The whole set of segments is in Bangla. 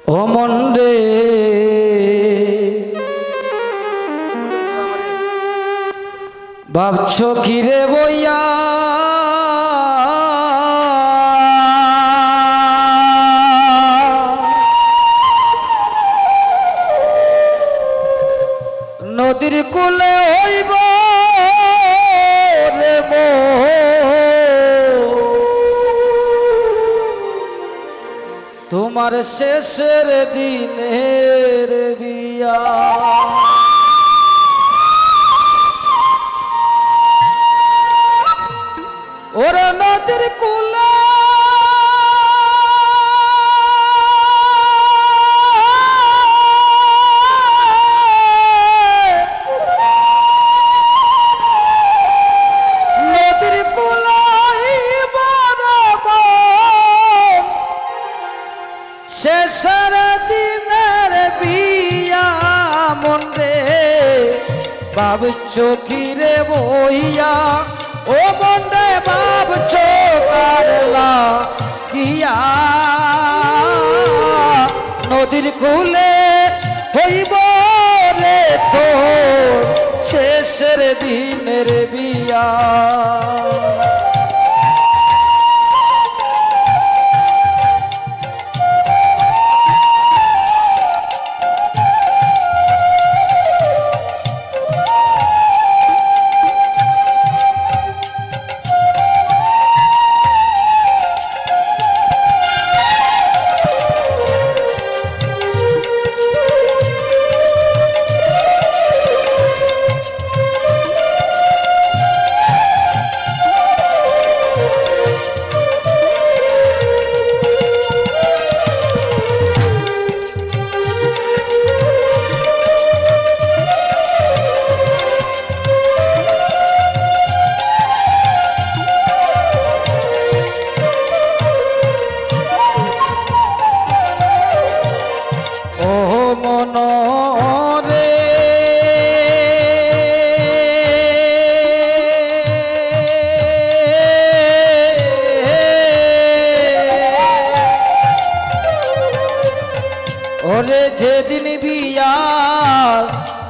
ও মন রে ভাবছো কি রে বইয়া নদীর কূলে হইব রে মো তোমার শেষের দিনের বিয়া ওরে নদীর কূলে শেষের দিনের বিয়া মন রে ভাবছো কি রে বইয়া ও মন রে ভাবছো কারলা গিয়া নদীর কূলে হইব রে তোর শেষের দিনের বিয়া ওরে যেদিন বিয়া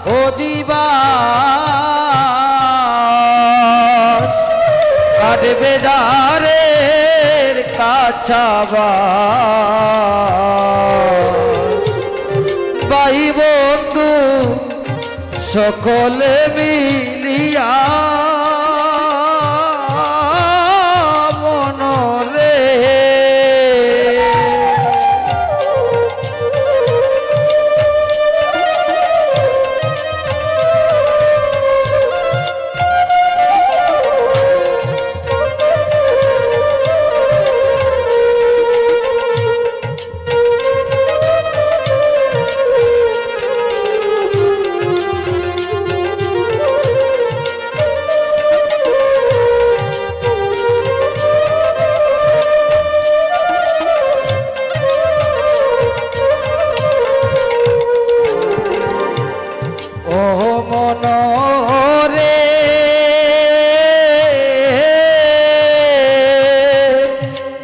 ও দিবাস কাটবে দারের কাছাবাস ভাই বন্ধু সকলে মিলিয়া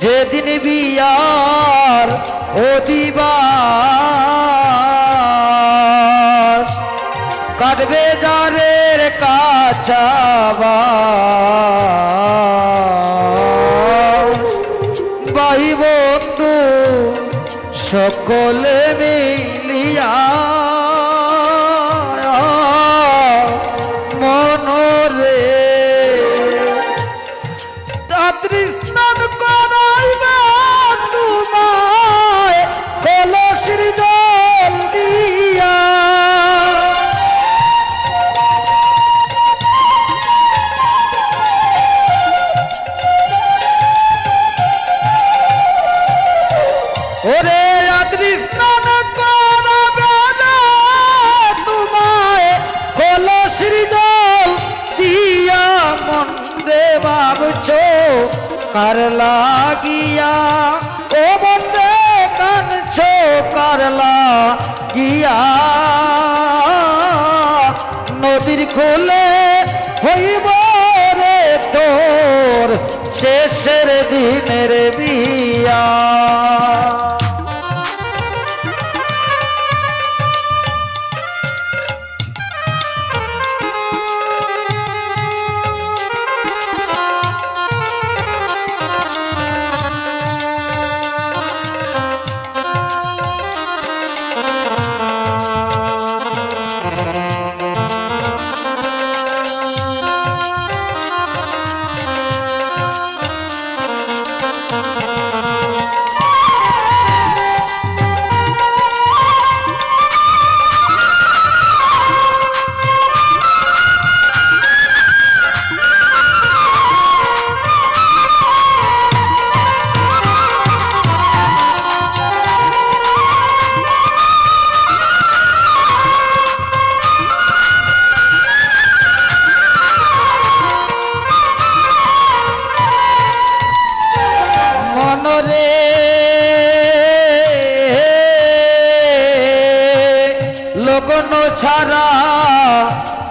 যেদিন বিয়ার ও দিবাস কাটবে দারের কাছাবাস ভাই বন্ধু সকলে মিলিয়া মনরে রাত্রি স্নান করাইবে তোমায় কলসির জল দিয়া ওরে রাত্রি স্নান করাবে তোমায় কলসির জল দিয়া মন রে ভাবছো কার লাগিয়া ও মন রে কাঁদছো কার লাগিয়া নদীর কূলে হইব রে তোর শেষের দিনের বিয়া লগন ছাড়া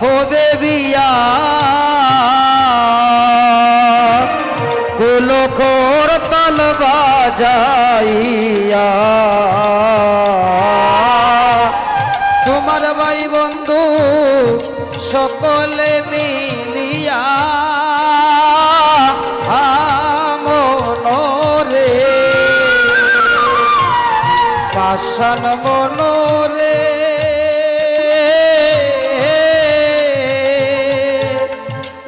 হবে বিয়া কুলকর তাল বাজাইয়া তোমার ভাই বন্ধু সকলে মিলিয়া মনরে পাষাণ মনরে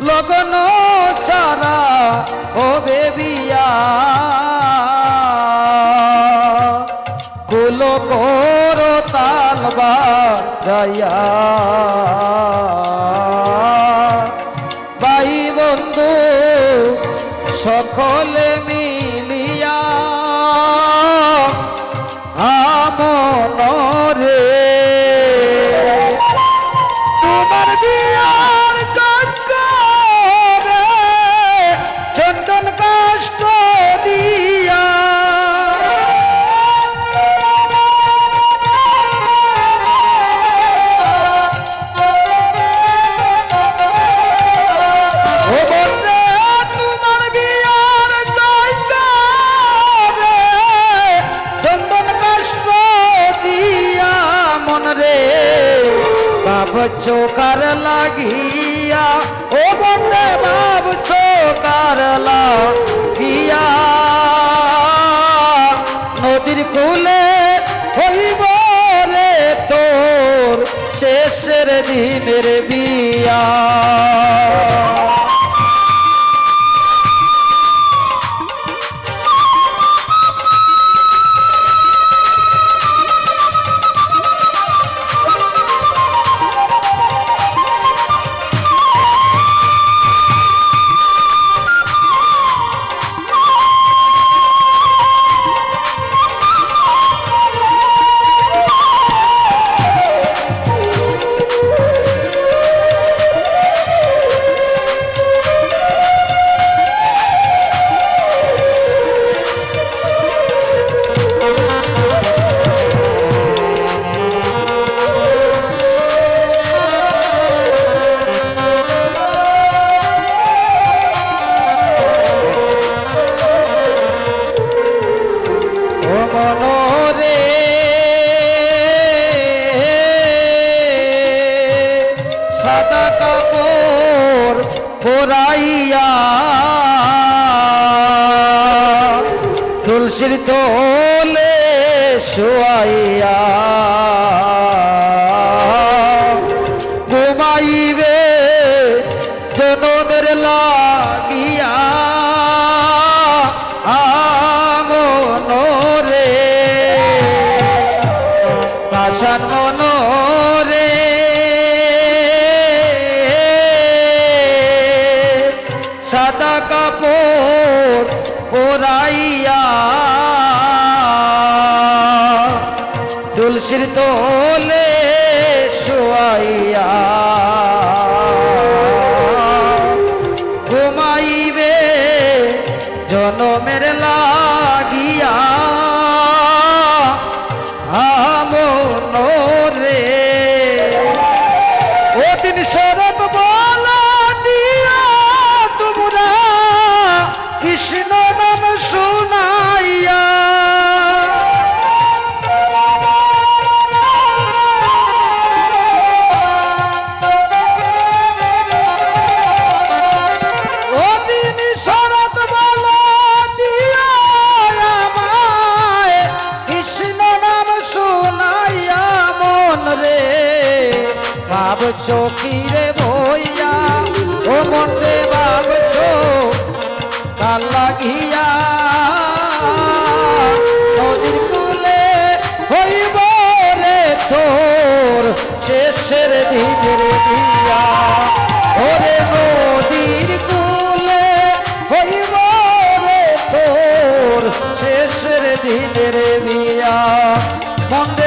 লগন ছাড়া হবে বিয়া কুলকর তাল বাজাইয়া ভাই বন্ধু সকলে মিলিয়া মনরে তোমার বিয়ার কাকরে চন্দন কাষ্ট দিয়া চোকার লাগিয়া ও বন্ধে বাব চোকার লাগিয়া নদীর কূলে হইব রে তোর শেষের দিনের বিয়া সাদা কাপড় পরাইয়া তুলসীর তলে শোয়াইয়া ঘুমাইবে জনমের লাগিয়া মনরে পাষাণ মনরে সাদা কাপড় পরাইয়া তুলসীর তলে শোয়াইয়া ঘুমাইবে জনমের লাগিয়া মনরে ওদিন সরব বলা দিয়া তোমরা কৃষ্ণ নাম শুনাইয়া ওদিন শরৎ বলা দিয়া আমায় কৃষ্ণ নাম শুনাইয়া মন রে ভাবছো কি রে ভইয়া ও মন রে ভাবছো তার লাগিয়া নদীর কূলে হইব রে তোর শেষের দিনের বিয়া ওরে নদীর কূলে হইব রে তোর শেষের দিনের বিয়া মন